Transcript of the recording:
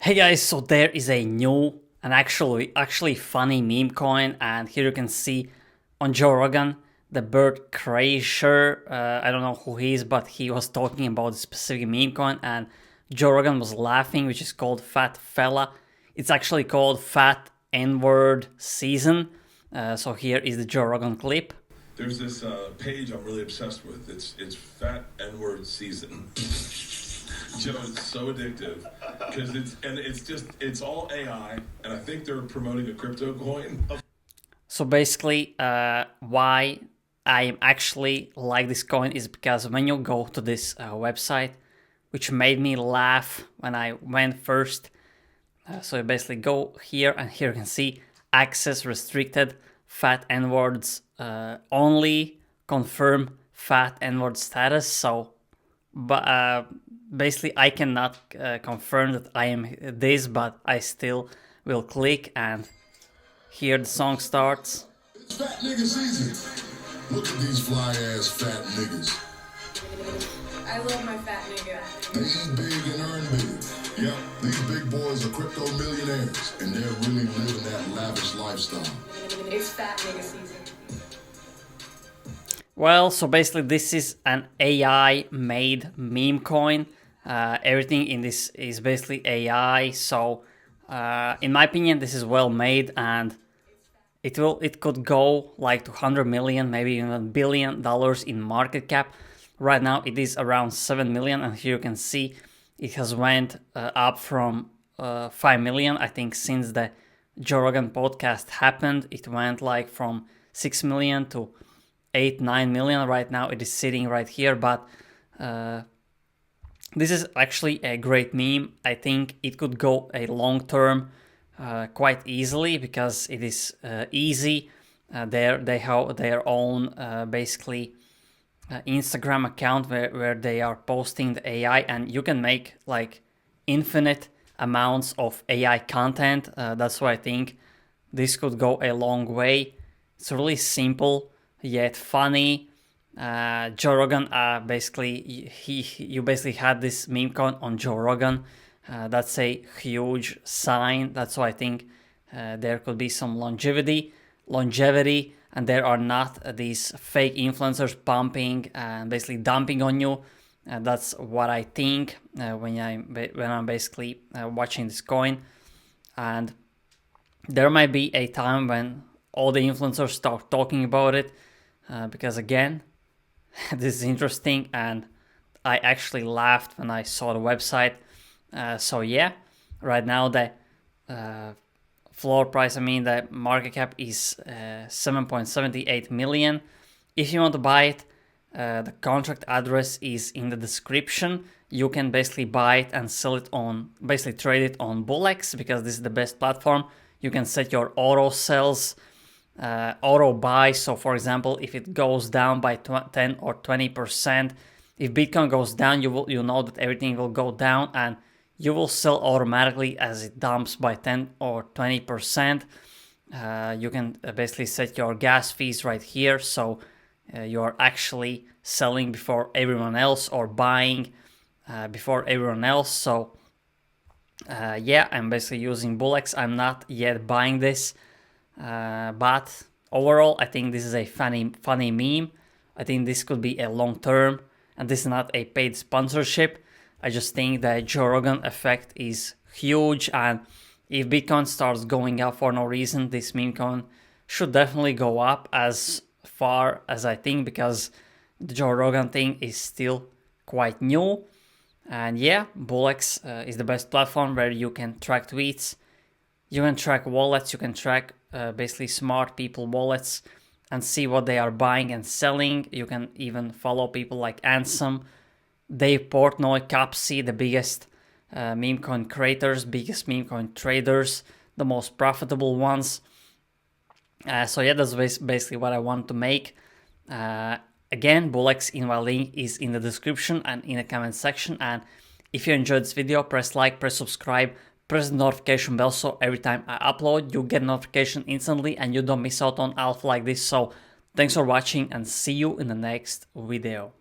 Hey guys, so there is a new and actually funny meme coin, and here you can see on Joe Rogan, the bird Kreischer. I don't know who he is, but he was talking about a specific meme coin, and Joe Rogan was laughing, which is called Fat Fella. It's actually called Fat N-word Season. So here is the Joe Rogan clip. There's this page I'm really obsessed with. It's Fat N-word Season. Joe, it's so addictive because it's all AI, and I think they're promoting a crypto coin. So basically, why I actually like this coin is because when you go to this website, which made me laugh when I went first. So you basically go here, and here you can see access restricted, fat N-words only, confirm fat N-word status. So, but basically I cannot confirm that I am this, but I still will click, and here the song starts. It's fat nigga season. Look at these fly ass fat niggas. I love my fat nigga. They eat big and earn big. Yep, these big boys are crypto millionaires, and they're really living that lavish lifestyle. It's fat nigga season. Well, so basically this is an AI made meme coin. Everything in this is basically AI. So in my opinion, this is well made, and it could go like to 100 million, maybe even $1 billion in market cap. Right now it is around 7 million, and here you can see it has went up from 5 million. I think since the Joe Rogan podcast happened, it went like from 6 million to 8-9 million. Right now it is sitting right here, but this is actually a great meme. I think it could go a long term quite easily because it is easy. They have their own basically Instagram account where they are posting the AI, and you can make like infinite amounts of AI content. That's why I think this could go a long way. It's really simple yet funny. Joe Rogan, basically, you basically had this meme coin on Joe Rogan. That's a huge sign. That's why I think there could be some longevity, and there are not these fake influencers pumping and basically dumping on you. That's what I think when I'm basically watching this coin. And there might be a time when all the influencers start talking about it, because again, this is interesting, and I actually laughed when I saw the website. So yeah, right now the floor price, the market cap is 7.78 million. If you want to buy it, the contract address is in the description. You can basically buy it and sell it on, basically trade it on BullX, because this is the best platform. You can set your auto sells, auto buy. So for example, if it goes down by 10 or 20%, if Bitcoin goes down, you know that everything will go down, and you will sell automatically as it dumps by 10 or 20%. You can basically set your gas fees right here, so you are actually selling before everyone else or buying before everyone else. So yeah, I'm basically using BullX. I'm not yet buying this, but overall, I think this is a funny meme. I think this could be a long term, and this is not a paid sponsorship. I just think the Joe Rogan effect is huge, and if Bitcoin starts going up for no reason, this meme coin should definitely go up as far as I think, because the Joe Rogan thing is still quite new. And yeah, BullX is the best platform where you can track tweets, you can track wallets, you can track basically smart people wallets and see what they are buying and selling. You can even follow people like Ansem, Dave Portnoy, Capsi, the biggest meme coin creators, biggest meme coin traders, the most profitable ones. So yeah, that's basically what I want to make. Again, BullX invite link is in the description and in the comment section. And if you enjoyed this video, press like, press subscribe, press the notification bell, so every time I upload, you get notification instantly and you don't miss out on alpha like this. So thanks for watching, and see you in the next video.